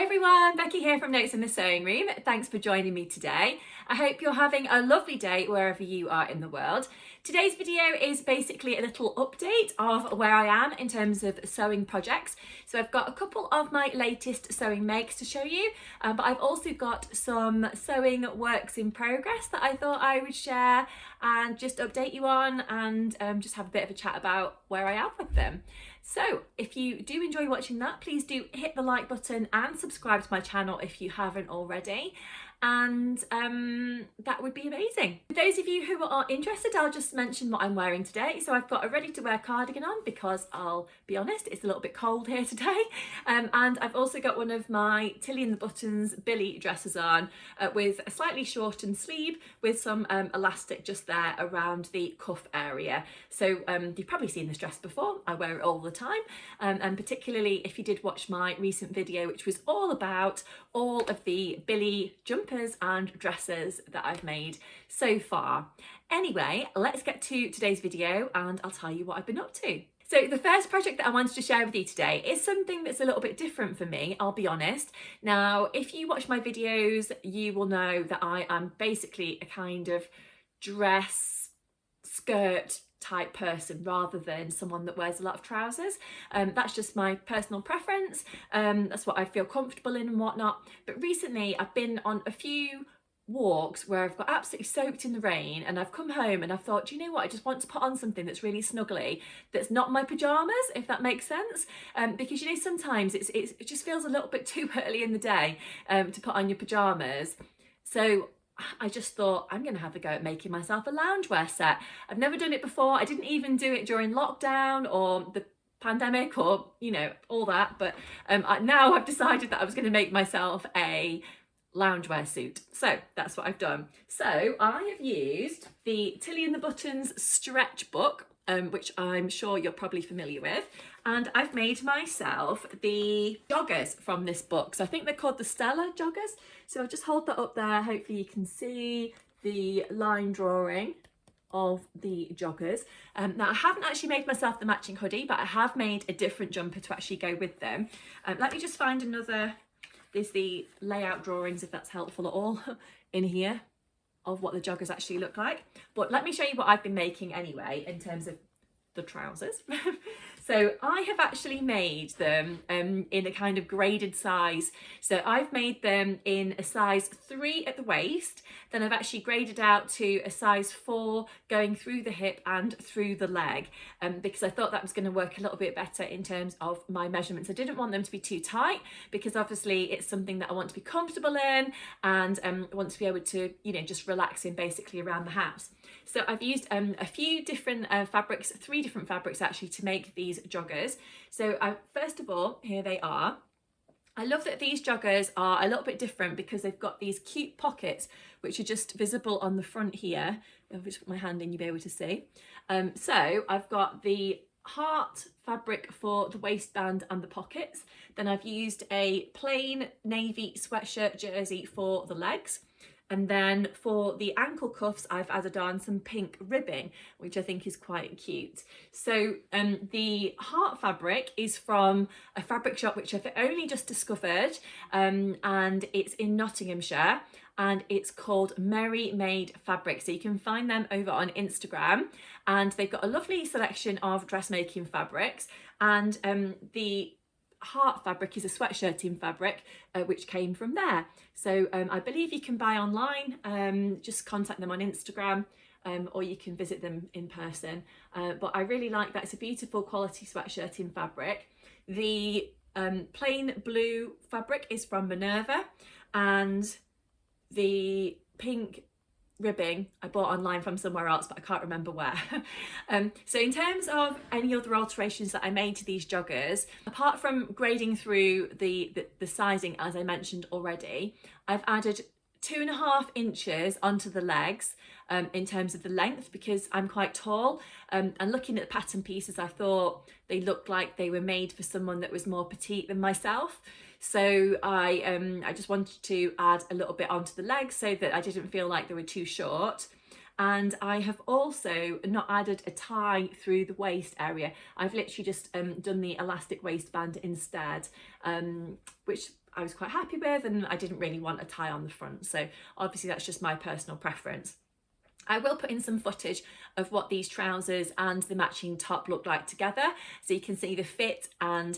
everyone, Becky here from Notes in the Sewing Room. Thanks for joining me today. I hope you're having a lovely day wherever you are in the world. Today's video is basically a little update of where I am in terms of sewing projects. So I've got a couple of my latest sewing makes to show you, but I've also got some sewing works in progress that I thought I would share and just update you on and just have a bit of a chat about where I am with them. So if you do enjoy watching that, please do hit the like button and subscribe to my channel if you haven't already. And that would be amazing. For those of you who are interested, I'll just mention what I'm wearing today. So I've got a ready to wear cardigan on because I'll be honest, it's a little bit cold here today. And I've also got one of my Tilly and the Buttons Billy dresses on with a slightly shortened sleeve with some elastic just there around the cuff area. So you've probably seen this dress before. I wear it all the time. And particularly if you did watch my recent video, which was all about all of the Billy jumpers and dresses that I've made so far. Anyway, let's get to today's video and I'll tell you what I've been up to. So the first project that I wanted to share with you today is something that's a little bit different for me, I'll be honest. Now, if you watch my videos, you will know that I am basically a kind of dress, skirt type person rather than someone that wears a lot of trousers. That's just my personal preference. That's what I feel comfortable in and whatnot. But recently I've been on a few walks where I've got absolutely soaked in the rain and I've come home and I've thought, do you know what, I just want to put on something that's really snuggly, that's not my pajamas, if that makes sense. Because you know, sometimes it just feels a little bit too early in the day to put on your pajamas. So I just thought I'm going to have a go at making myself a loungewear set. I've never done it before. I didn't even do it during lockdown or the pandemic or, you know, all that. But now I've decided that I was going to make myself a loungewear suit. So that's what I've done. So I have used the Tilly and the Buttons stretch book, which I'm sure you're probably familiar with. And I've made myself the joggers from this book. So I think they're called the Stella joggers. So I'll just hold that up there. Hopefully you can see the line drawing of the joggers. Now I haven't actually made myself the matching hoodie, but I have made a different jumper to actually go with them. Let me just find another, there's the layout drawings if that's helpful at all in here of what the joggers actually look like. But let me show you what I've been making anyway in terms of the trousers. So I have actually made them in a kind of graded size. So I've made them in a size 3 at the waist, then I've actually graded out to a size 4 going through the hip and through the leg, because I thought that was going to work a little bit better in terms of my measurements. I didn't want them to be too tight because obviously it's something that I want to be comfortable in and want to be able to, you know, just relax in basically around the house. So I've used a few different fabrics, 3 different fabrics actually, to make these joggers. So first of all, here they are. I love that these joggers are a little bit different because they've got these cute pockets which are just visible on the front here. I'll just put my hand in, you'll be able to see. So I've got the heart fabric for the waistband and the pockets. Then I've used a plain navy sweatshirt jersey for the legs. And then for the ankle cuffs, I've added on some pink ribbing, which I think is quite cute. So the heart fabric is from a fabric shop which I've only just discovered, and it's in Nottinghamshire, and it's called Merry Made Fabric. So you can find them over on Instagram, and they've got a lovely selection of dressmaking fabrics, and the heart fabric is a sweatshirting fabric which came from there. So I believe you can buy online, just contact them on Instagram, or you can visit them in person. But I really like that. It's a beautiful quality sweatshirting fabric. The plain blue fabric is from Minerva, and the pink ribbing I bought online from somewhere else, but I can't remember where. So in terms of any other alterations that I made to these joggers, apart from grading through the sizing as I mentioned already, I've added 2.5 inches onto the legs in terms of the length because I'm quite tall, and looking at the pattern pieces I thought they looked like they were made for someone that was more petite than myself. So I just wanted to add a little bit onto the legs so that I didn't feel like they were too short. And I have also not added a tie through the waist area. I've literally just done the elastic waistband instead, which I was quite happy with, and I didn't really want a tie on the front. So obviously that's just my personal preference. I will put in some footage of what these trousers and the matching top look like together, so you can see the fit and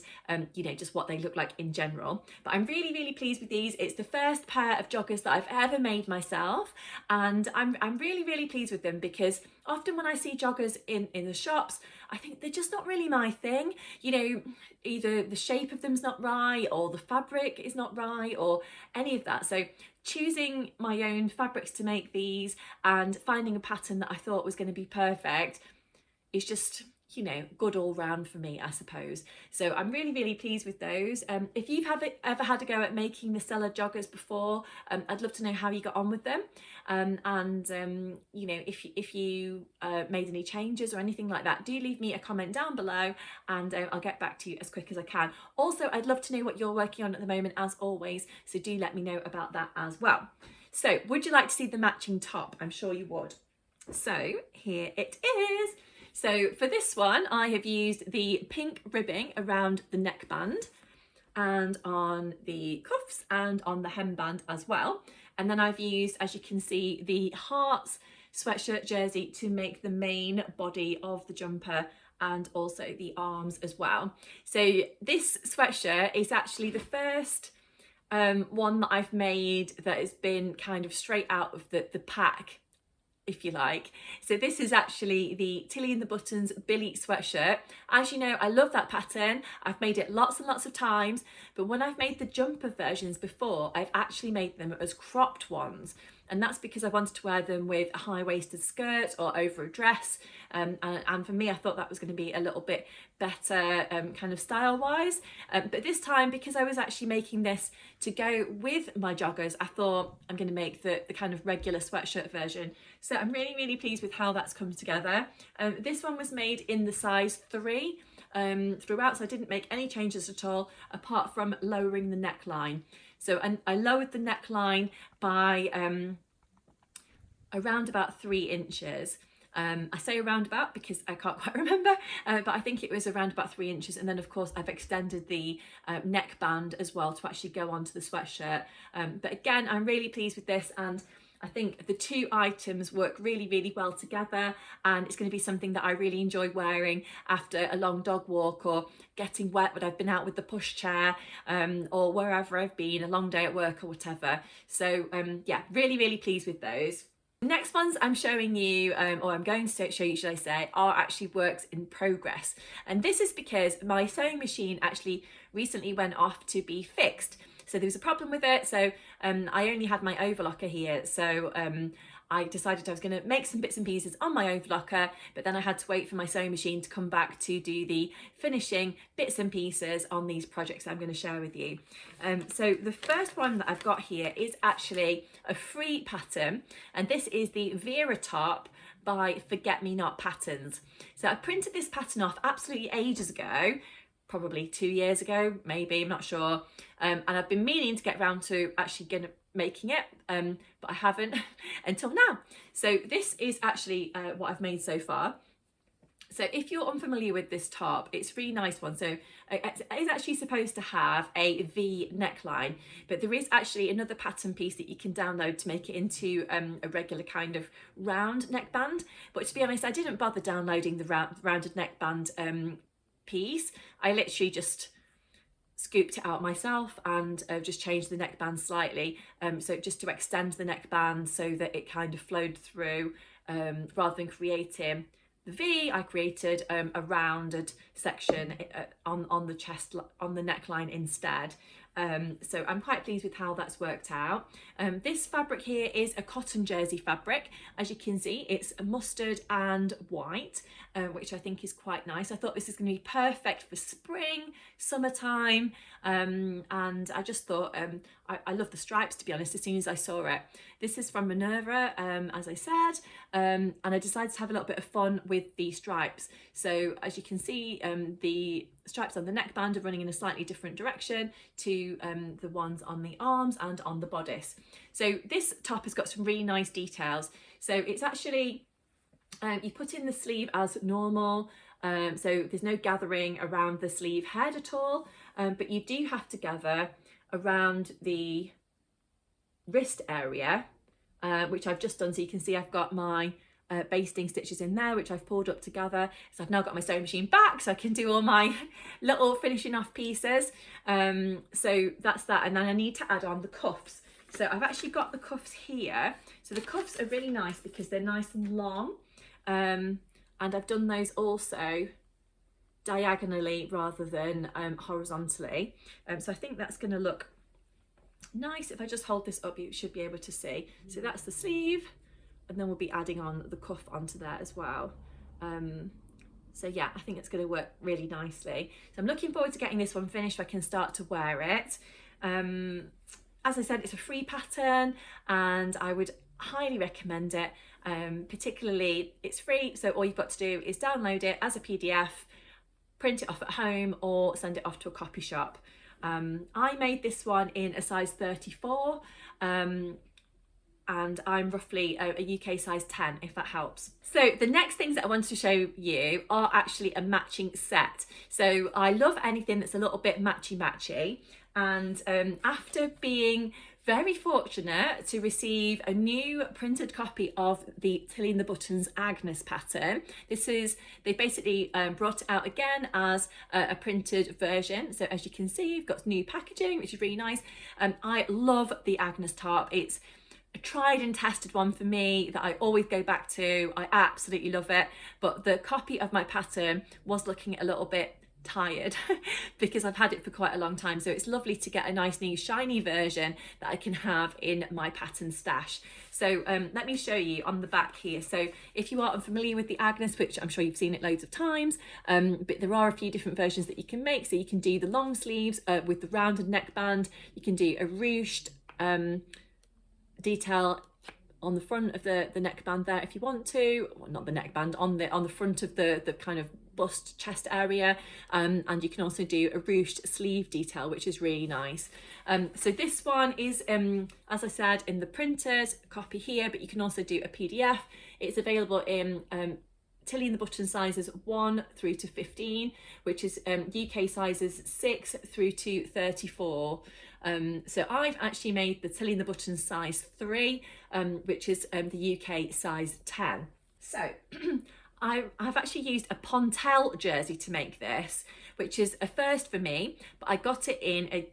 you know, just what they look like in general. But I'm really, really pleased with these. It's the first pair of joggers that I've ever made myself, and I'm really, really pleased with them, because often when I see joggers in the shops, I think they're just not really my thing. You know, either the shape of them's not right, or the fabric is not right, or any of that. So choosing my own fabrics to make these and finding a pattern that I thought was going to be perfect is just, you know, good all round for me, I suppose. So I'm really, really pleased with those. If you've ever had a go at making the Stella joggers before, I'd love to know how you got on with them. You know, if you made any changes or anything like that, do leave me a comment down below, and I'll get back to you as quick as I can. Also, I'd love to know what you're working on at the moment, as always, so do let me know about that as well. So would you like to see the matching top? I'm sure you would. So here it is. So for this one, I have used the pink ribbing around the neckband and on the cuffs and on the hemband as well. And then I've used, as you can see, the hearts sweatshirt jersey to make the main body of the jumper, and also the arms as well. So this sweatshirt is actually the first one that I've made that has been kind of straight out of the pack, if you like. So this is actually the Tilly and the Buttons Billy sweatshirt. As you know, I love that pattern. I've made it lots and lots of times, but when I've made the jumper versions before, I've actually made them as cropped ones. And that's because I wanted to wear them with a high-waisted skirt or over a dress. And for me, I thought that was going to be a little bit better kind of style-wise. But this time, because I was actually making this to go with my joggers, I thought I'm going to make the kind of regular sweatshirt version. So I'm really, really pleased with how that's come together. This one was made in the size 3 throughout, so I didn't make any changes at all, apart from lowering the neckline. So I lowered the neckline by around about 3 inches. I say around about because I can't quite remember, but I think it was around about 3 inches. And then of course I've extended the neckband as well to actually go onto the sweatshirt. But again, I'm really pleased with this, and I think the 2 items work really, really well together, and it's going to be something that I really enjoy wearing after a long dog walk, or getting wet when I've been out with the pushchair, or wherever I've been, a long day at work or whatever. So yeah, really, really pleased with those. The next ones I'm showing you, or I'm going to show you, should I say, are actually works in progress. And this is because my sewing machine actually recently went off to be fixed. So there was a problem with it, so I only had my overlocker here, so I decided I was going to make some bits and pieces on my overlocker, but then I had to wait for my sewing machine to come back to do the finishing bits and pieces on these projects I'm going to share with you. So the first one that I've got here is actually a free pattern, and this is the Vera top by Forget Me Not Patterns. So I printed this pattern off absolutely ages ago, probably 2 years ago, maybe, I'm not sure. And I've been meaning to get around to actually making it, but I haven't until now. So this is actually what I've made so far. So if you're unfamiliar with this top, it's a really nice one. So it's actually supposed to have a V neckline, but there is actually another pattern piece that you can download to make it into a regular kind of round neckband. But to be honest, I didn't bother downloading the rounded neckband piece. I literally just scooped it out myself and just changed the neckband slightly, so just to extend the neckband so that it kind of flowed through, rather than creating the V. I created a rounded section on the chest, on the neckline instead. So I'm quite pleased with how that's worked out. This fabric here is a cotton jersey fabric. As you can see, it's mustard and white, which I think is quite nice. I thought this is going to be perfect for spring, summertime, and I just thought, I love the stripes, to be honest, as soon as I saw it. This is from Minerva, as I said, and I decided to have a little bit of fun with the stripes. So as you can see, the stripes on the neckband are running in a slightly different direction to the ones on the arms and on the bodice. So this top has got some really nice details. So it's actually, you put in the sleeve as normal, so there's no gathering around the sleeve head at all, but you do have to gather around the wrist area, which I've just done. So you can see I've got my basting stitches in there, which I've pulled up together. So I've now got my sewing machine back, so I can do all my little finishing off pieces. So that's that. And then I need to add on the cuffs. So I've actually got the cuffs here. So the cuffs are really nice because they're nice and long. And I've done those also diagonally rather than horizontally. So I think that's going to look nice. If I just hold this up, you should be able to see. So that's the sleeve, and then we'll be adding on the cuff onto there as well. So yeah, I think it's going to work really nicely. So I'm looking forward to getting this one finished so I can start to wear it. As I said, it's a free pattern and I would highly recommend it. Particularly it's free, so all you've got to do is download it as a PDF, print it off at home, or send it off to a copy shop. I made this one in a size 34, and I'm roughly a UK size 10, if that helps. So the next things that I wanted to show you are actually a matching set. So I love anything that's a little bit matchy, and after being very fortunate to receive a new printed copy of the Tilly and the Buttons Agnes pattern. They basically brought it out again as a printed version. So as you can see, you've got new packaging, which is really nice. I love the Agnes top. It's a tried and tested one for me that I always go back to. I absolutely love it. But the copy of my pattern was looking a little bit tired because I've had it for quite a long time, so it's lovely to get a nice new shiny version that I can have in my pattern stash. So let me show you on the back here. So if you are unfamiliar with the Agnes, which I'm sure you've seen it loads of times, but there are a few different versions that you can make. So you can do the long sleeves with the rounded neckband, you can do a ruched detail on the front of the neckband there if you want to, well, not the neckband, on the front of the kind of bust chest area, and you can also do a ruched sleeve detail, which is really nice. So this one is as I said, in the printed copy here, but you can also do a PDF. It's available in Tilly and the Button sizes 1 through to 15, which is UK sizes 6 through to 34. So I've actually made the Tilly and the Button size 3, which is the UK size 10. So I've actually used a Pontel jersey to make this, which is a first for me, but I got it in a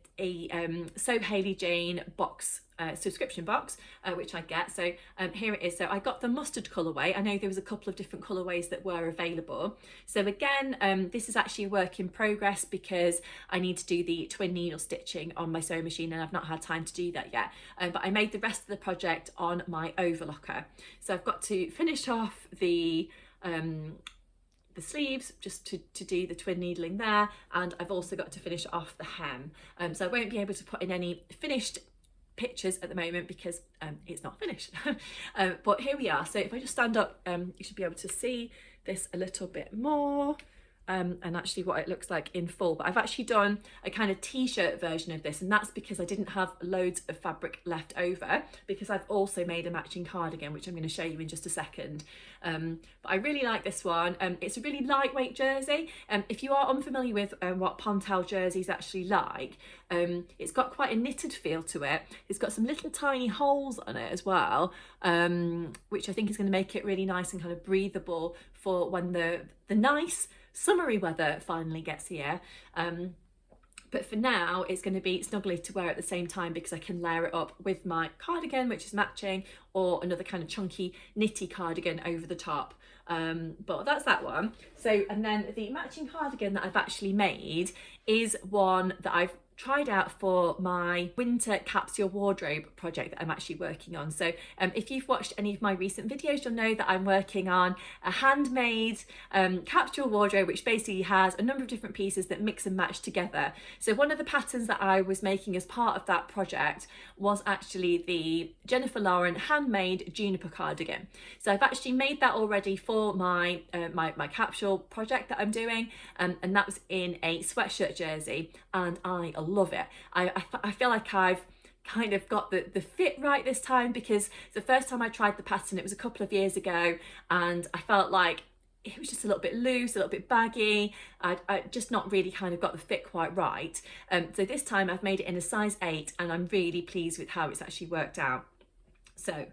So Hayley Jane box, subscription box, which I get. So here it is. So I got the mustard colourway. I know there was a couple of different colourways that were available. So again, this is actually a work in progress because I need to do the twin needle stitching on my sewing machine and I've not had time to do that yet. But I made the rest of the project on my overlocker. So I've got to finish off the sleeves just to do the twin needling there, and I've also got to finish off the hem. So I won't be able to put in any finished pictures at the moment because it's not finished. But here we are. So if I just stand up, you should be able to see this a little bit more. And actually what it looks like in full. But I've actually done a kind of t-shirt version of this, and that's because I didn't have loads of fabric left over, because I've also made a matching cardigan, which I'm going to show you in just a second. But I really like this one. It's a really lightweight jersey. If you are unfamiliar with what Pontel jerseys actually like, it's got quite a knitted feel to it. It's got some little tiny holes on it as well, which I think is going to make it really nice and kind of breathable for when the nice summery weather finally gets here. But for now it's going to be snuggly to wear at the same time because I can layer it up with my cardigan, which is matching, or another kind of chunky knitty cardigan over the top. But that's that one. So, and then the matching cardigan that I've actually made is one that I've tried out for my winter capsule wardrobe project that I'm actually working on. So if you've watched any of my recent videos, you'll know that I'm working on a handmade capsule wardrobe, which basically has a number of different pieces that mix and match together. So one of the patterns that I was making as part of that project was actually the Jennifer Lauren handmade juniper cardigan. So I've actually made that already for my my capsule project that I'm doing, and that was in a sweatshirt jersey, and I love it. I feel like I've kind of got the fit right this time, because the first time I tried the pattern, it was a couple of years ago, and I felt like it was just a little bit loose, a little bit baggy. I just not really kind of got the fit quite right. So this time I've made it in a size 8 and I'm really pleased with how it's actually worked out. So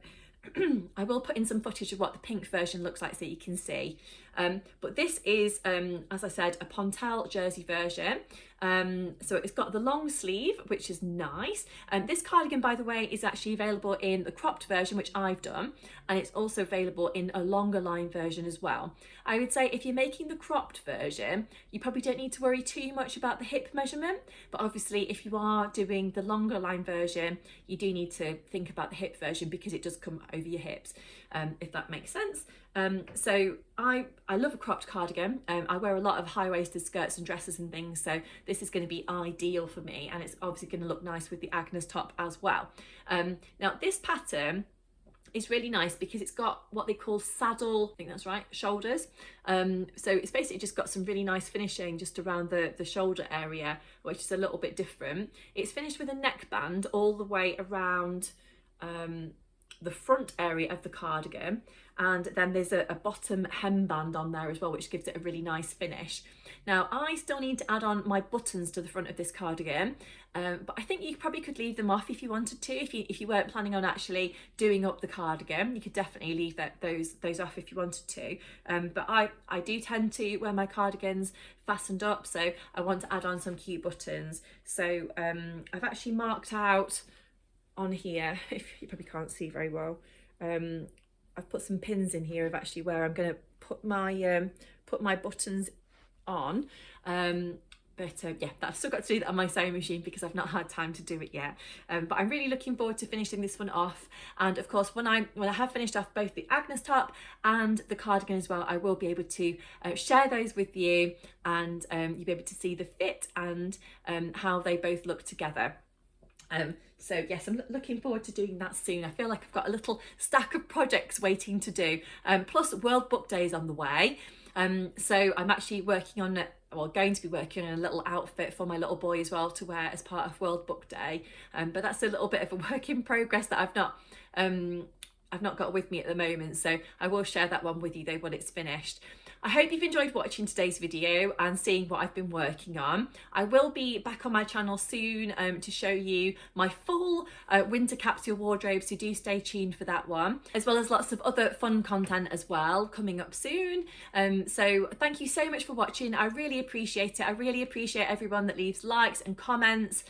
I will put in some footage of what the pink version looks like so you can see. But this is, as I said, a Pontel jersey version. So it's got the long sleeve, which is nice. This cardigan, by the way, is actually available in the cropped version, which I've done, and it's also available in a longer line version as well. I would say if you're making the cropped version, you probably don't need to worry too much about the hip measurement, but obviously if you are doing the longer line version, you do need to think about the hip version because it does come over your hips, if that makes sense. So I love a cropped cardigan. I wear a lot of high-waisted skirts and dresses and things, so this is going to be ideal for me, and it's obviously going to look nice with the Agnes top as well. Now this pattern is really nice because it's got what they call saddle, I think that's right, shoulders. So it's basically just got some really nice finishing just around the shoulder area, which is a little bit different. It's finished with a neckband all the way around the front area of the cardigan, and then there's a bottom hemband on there as well, which gives it a really nice finish. Now I still need to add on my buttons to the front of this cardigan, but I think you probably could leave them off if you wanted to. If you weren't planning on actually doing up the cardigan, you could definitely leave those off if you wanted to. But I do tend to wear my cardigans fastened up, so I want to add on some cute buttons. So I've actually marked out on here, if you probably can't see very well, I've put some pins in here of actually where I'm going to put my buttons on. Yeah, I've still got to do that on my sewing machine because I've not had time to do it yet. But I'm really looking forward to finishing this one off. And of course, when I have finished off both the Agnes top and the cardigan as well, I will be able to share those with you, and you'll be able to see the fit and how they both look together. So yes, I'm looking forward to doing that soon. I feel like I've got a little stack of projects waiting to do, plus World Book Day is on the way. So I'm actually working on, going to be working on a little outfit for my little boy as well to wear as part of World Book Day. But that's a little bit of a work in progress that I've not got with me at the moment. So I will share that one with you though when it's finished. I hope you've enjoyed watching today's video and seeing what I've been working on. I will be back on my channel soon to show you my full winter capsule wardrobe, so do stay tuned for that one, as well as lots of other fun content as well coming up soon. So thank you so much for watching. I really appreciate it. I really appreciate everyone that leaves likes and comments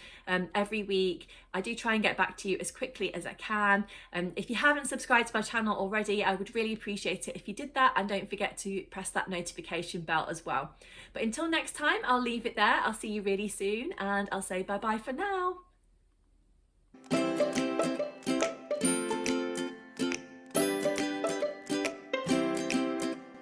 every week. I do try and get back to you as quickly as I can. If you haven't subscribed to my channel already, I would really appreciate it if you did that, and don't forget to press that notification bell as well. But until next time, I'll leave it there. I'll see you really soon, and I'll say bye bye for now.